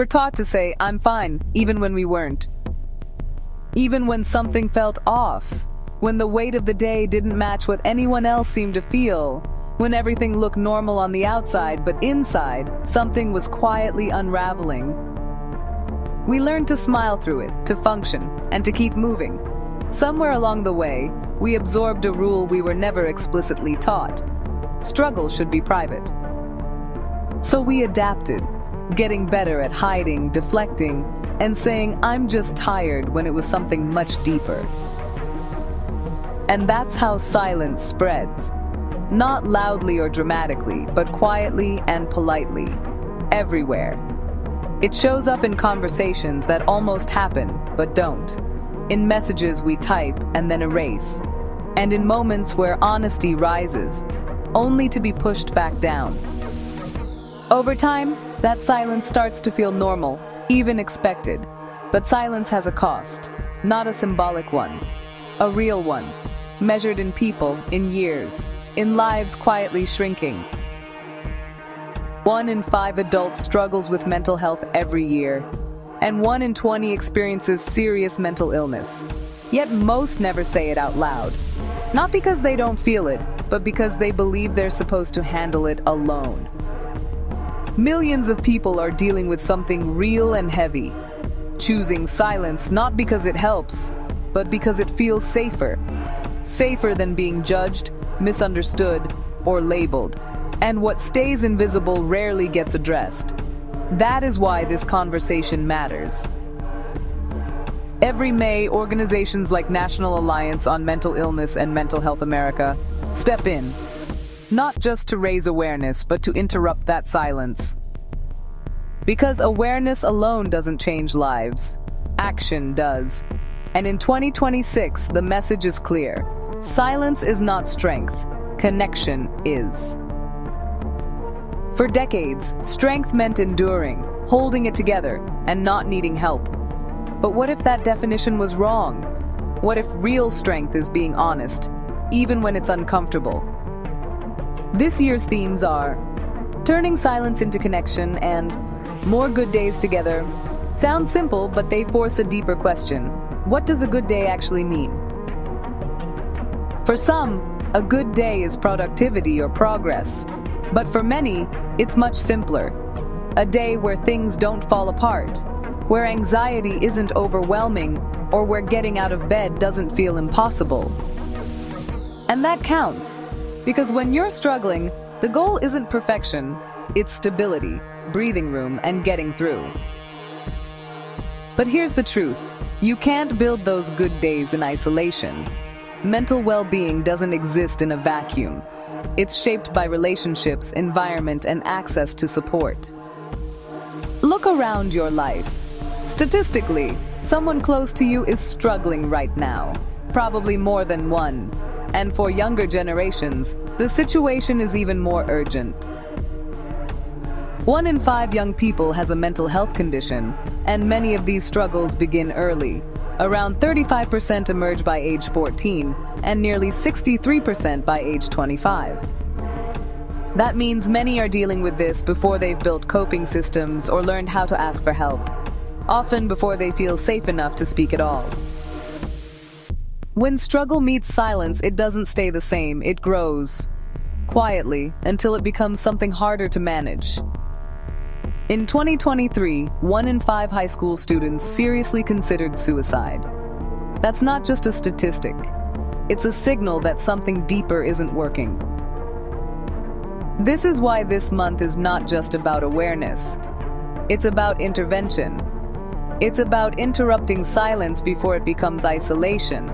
were taught to say, "I'm fine," even when we weren't. Even when something felt off. When the weight of the day didn't match what anyone else seemed to feel. When everything looked normal on the outside, but inside, something was quietly unraveling. We learned to smile through it, to function, and to keep moving. Somewhere along the way, we absorbed a rule we were never explicitly taught. Struggle should be private. So we adapted, getting better at hiding, deflecting, and saying, "I'm just tired," when it was something much deeper. And that's how silence spreads. Not loudly or dramatically, but quietly and politely. Everywhere. It shows up in conversations that almost happen, but don't. In messages we type and then erase. And in moments where honesty rises, only to be pushed back down. Over time, that silence starts to feel normal, even expected. But silence has a cost, not a symbolic one. A real one, measured in people, in years, in lives quietly shrinking. 1 in 5 adults struggles with mental health every year, and 1 in 20 experiences serious mental illness. Yet most never say it out loud. Not because they don't feel it, but because they believe they're supposed to handle it alone. Millions of people are dealing with something real and heavy, choosing silence not because it helps, but because it feels safer. Safer than being judged, misunderstood, or labeled. And what stays invisible rarely gets addressed. That is why this conversation matters. Every May, organizations like National Alliance on Mental Illness and Mental Health America step in, not just to raise awareness, but to interrupt that silence. Because awareness alone doesn't change lives. Action does. And in 2026, the message is clear. Silence is not strength. Connection is. For decades, strength meant enduring, holding it together, and not needing help. But what if that definition was wrong? What if real strength is being honest, even when it's uncomfortable? This year's themes are turning silence into connection and more good days together. Sound simple, but they force a deeper question. What does a good day actually mean? For some, a good day is productivity or progress. But for many, it's much simpler. A day where things don't fall apart, where anxiety isn't overwhelming, or where getting out of bed doesn't feel impossible. And that counts, because when you're struggling, the goal isn't perfection, it's stability, breathing room, and getting through. But here's the truth. You can't build those good days in isolation. Mental well-being doesn't exist in a vacuum. It's shaped by relationships, environment, and access to support. Look around your life. Statistically, someone close to you is struggling right now, probably more than one. And for younger generations, the situation is even more urgent. 1 in 5 young people has a mental health condition, and many of these struggles begin early. Around 35% emerge by age 14, and nearly 63% by age 25. That means many are dealing with this before they've built coping systems or learned how to ask for help, often before they feel safe enough to speak at all. When struggle meets silence, it doesn't stay the same, it grows, quietly, until it becomes something harder to manage. In 2023, 1 in 5 high school students seriously considered suicide. That's not just a statistic. It's a signal that something deeper isn't working. This is why this month is not just about awareness. It's about intervention. It's about interrupting silence before it becomes isolation,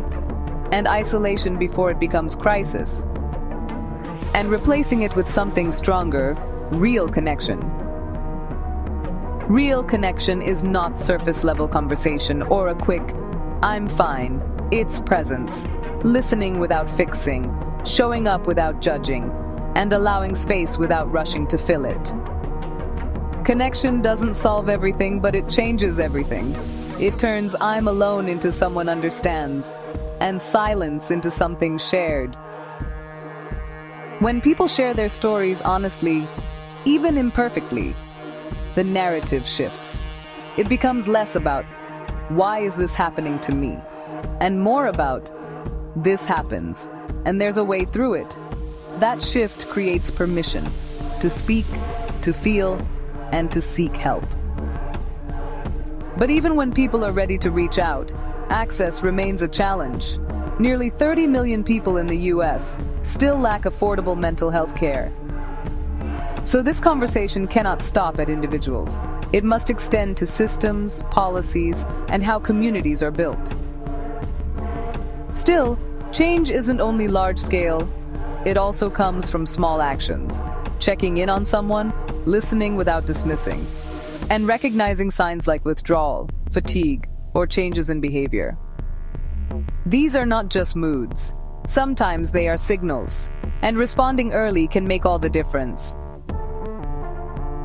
and isolation before it becomes crisis, and replacing it with something stronger, real connection. Real connection is not surface-level conversation or a quick, "I'm fine." It's presence, listening without fixing, showing up without judging, and allowing space without rushing to fill it. Connection doesn't solve everything, but it changes everything. It turns "I'm alone" into someone understands, and silence into something shared. When people share their stories honestly, even imperfectly, the narrative shifts. It becomes less about, why is this happening to me? And more about, this happens, and there's a way through it. That shift creates permission to speak, to feel, and to seek help. But even when people are ready to reach out, access remains a challenge. Nearly 30 million people in the US still lack affordable mental health care. So this conversation cannot stop at individuals. It must extend to systems, policies, and how communities are built. Still, change isn't only large-scale. It also comes from small actions. Checking in on someone, listening without dismissing, and recognizing signs like withdrawal, fatigue, or changes in behavior. These are not just moods. Sometimes they are signals, and responding early can make all the difference.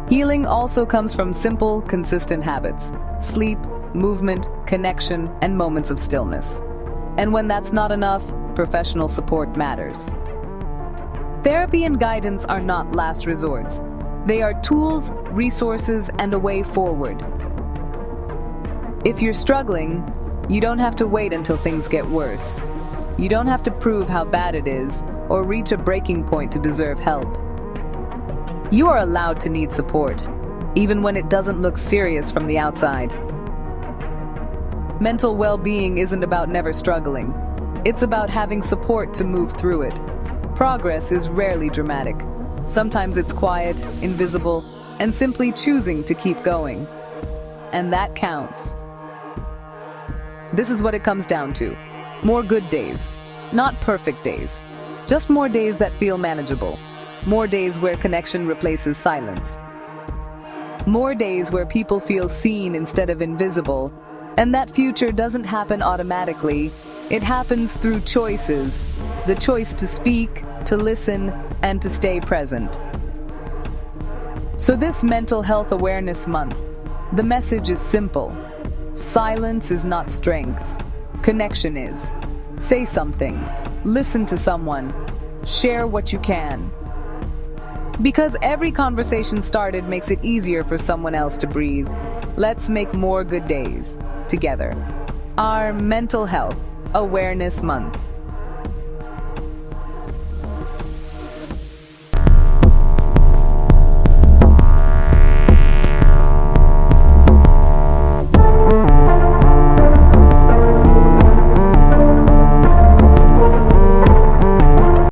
Healing also comes from simple, consistent habits: sleep, movement, connection, and moments of stillness. And when that's not enough, professional support matters. Therapy and guidance are not last resorts. They are tools, resources, and a way forward. If you're struggling, you don't have to wait until things get worse. You don't have to prove how bad it is or reach a breaking point to deserve help. You are allowed to need support, even when it doesn't look serious from the outside. Mental well-being isn't about never struggling. It's about having support to move through it. Progress is rarely dramatic. Sometimes it's quiet, invisible, and simply choosing to keep going. And that counts. This is what it comes down to. More good days, not perfect days. Just more days that feel manageable. More days where connection replaces silence. More days where people feel seen instead of invisible. And that future doesn't happen automatically. It happens through choices. The choice to speak, to listen, and to stay present. So this Mental Health Awareness Month, the message is simple. Silence is not strength. Connection is. Say something. Listen to someone. Share what you can. Because every conversation started makes it easier for someone else to breathe. Let's make more good days together. Our Mental Health Awareness Month.